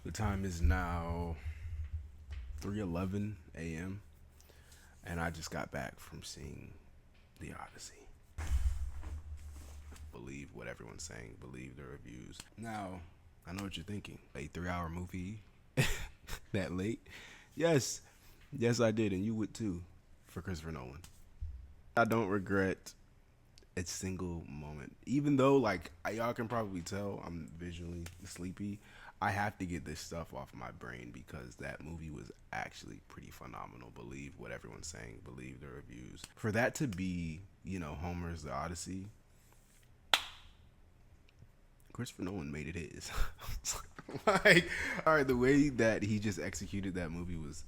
The time is now 3:11 a.m. and I just got back from seeing the Odyssey. Believe what everyone's saying. Believe the reviews. Now, I know what you're thinking. A 3-hour movie that late? Yes. Yes, I did, and you would too for Christopher Nolan. I don't regret a single moment. Even though, like, y'all can probably tell I'm visually sleepy, I have to get this stuff off my brain because that movie was actually pretty phenomenal. Believe what everyone's saying. Believe the reviews. For that to be, Homer's The Odyssey, Christopher Nolan made it his. Like, all right, the way that he just executed that movie was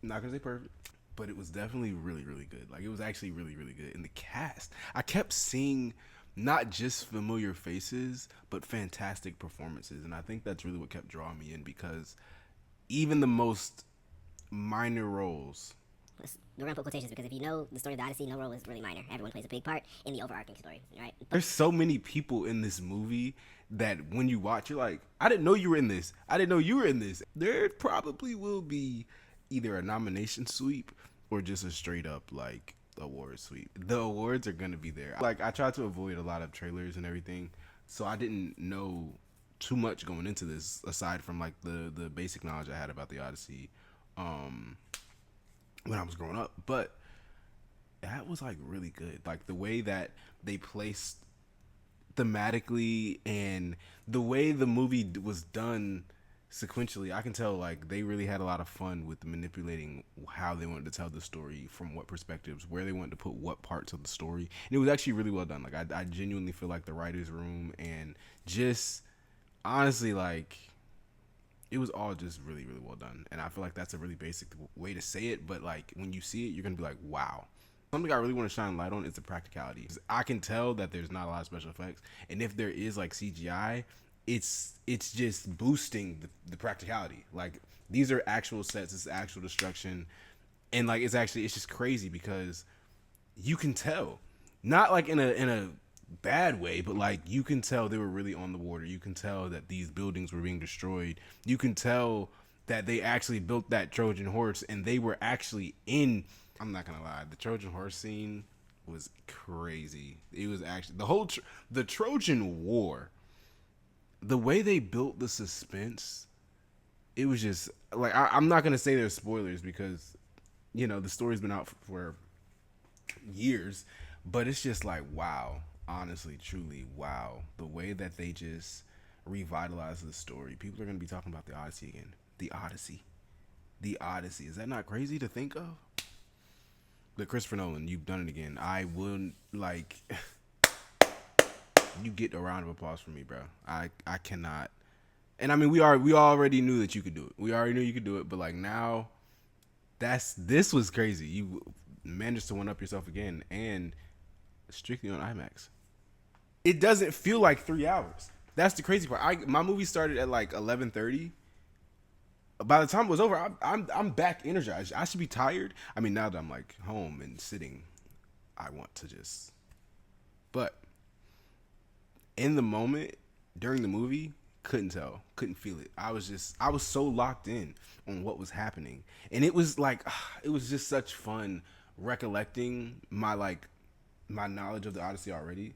not gonna say perfect, but it was definitely really, really good. Like, it was actually really, really good. And the cast, I kept seeing not just familiar faces, but fantastic performances. And I think that's really what kept drawing me in because even the most minor roles, We're gonna put quotations because if you know the story of the Odyssey, no role is really minor. Everyone plays a big part in the overarching story, right? there's so many people in this movie that when you watch, you're like, I didn't know you were in this. I didn't know you were in this. There probably will be either a nomination sweep or just a straight up like award sweep. The awards are gonna be there. Like, I tried to avoid a lot of trailers and everything, so I didn't know too much going into this aside from like the basic knowledge I had about the Odyssey um when I was growing up. But that was like really good. Like the way that they placed thematically and the way the movie was done sequentially, I can tell like they really had a lot of fun with manipulating how they wanted to tell the story, from what perspectives, where they wanted to put what parts of the story. And it was actually really well done. Like I genuinely feel like the writer's room and just honestly, like, it was all just really, really well done. And I feel like that's a really basic way to say it, but like when you see it, you're gonna be like, wow. Something I really want to shine light on is the practicality. I can tell that there's not a lot of special effects, and if there is like CGI, it's just boosting the practicality. Like, these are actual sets, it's actual destruction, and like it's just crazy because you can tell, not like in a bad way, but like you can tell they were really on the water. You can tell that these buildings were being destroyed. You can tell that they actually built that Trojan horse and they were actually in. I'm not gonna lie, the Trojan horse scene was crazy. It was actually the Trojan War. The way they built the suspense, it was just like I'm not gonna say there's spoilers because the story's been out for years, but it's just like, wow, honestly, truly, wow, the way that they just revitalized the story. People are gonna be talking about the Odyssey again. The Odyssey. Is that not crazy to think of? But Christopher Nolan, you've done it again. I wouldn't like. You get a round of applause from me, bro. I cannot. And I mean, we already knew that you could do it. We already knew you could do it. But like now, this was crazy. You managed to one up yourself again, and strictly on IMAX. It doesn't feel like 3 hours. That's the crazy part. My movie started at like 11:30. By the time it was over, I'm back energized. I should be tired. I mean, now that I'm like home and sitting, I want to just. But in the moment during the movie, couldn't feel it. I was so locked in on what was happening, and it was like it was just such fun recollecting my knowledge of the Odyssey already,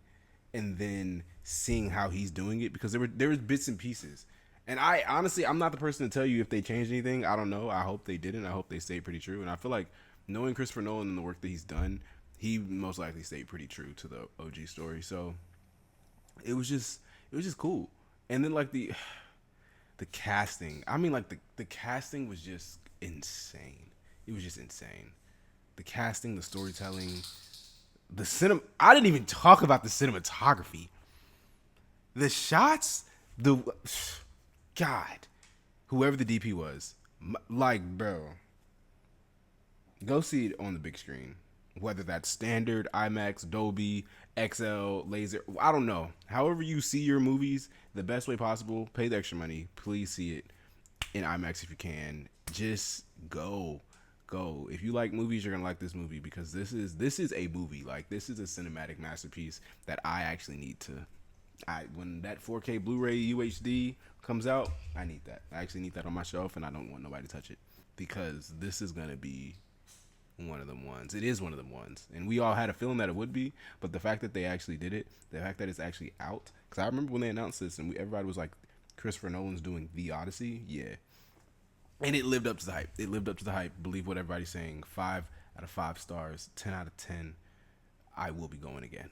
and then seeing how he's doing it, because there was bits and pieces. And I honestly, I'm not the person to tell you if they changed anything. I don't know. I hope they didn't. I hope they stayed pretty true. And I feel like, knowing Christopher Nolan and the work that he's done, he most likely stayed pretty true to the OG story. So it was just cool. And then like the casting. I mean, like the casting was just insane. It was just insane. The casting, the storytelling, I didn't even talk about the cinematography. The shots, the God, whoever the DP was, like, bro, go see it on the big screen. Whether that's standard, IMAX, Dolby, XL, laser, I don't know. However you see your movies, the best way possible, pay the extra money. Please see it in IMAX if you can. Just go. If you like movies, you're gonna like this movie, because this is a movie. Like, this is a cinematic masterpiece that I actually need to When that 4K Blu-ray UHD comes out, I need that. I actually need that on my shelf, and I don't want nobody to touch it because this is gonna be one of them ones. It is one of them ones, and we all had a feeling that it would be. But the fact that they actually did it, the fact that it's actually out, because I remember when they announced this, and everybody was like, "Christopher Nolan's doing the Odyssey," yeah, and it lived up to the hype. It lived up to the hype. Believe what everybody's saying. 5 out of 5 stars. 10 out of 10. I will be going again.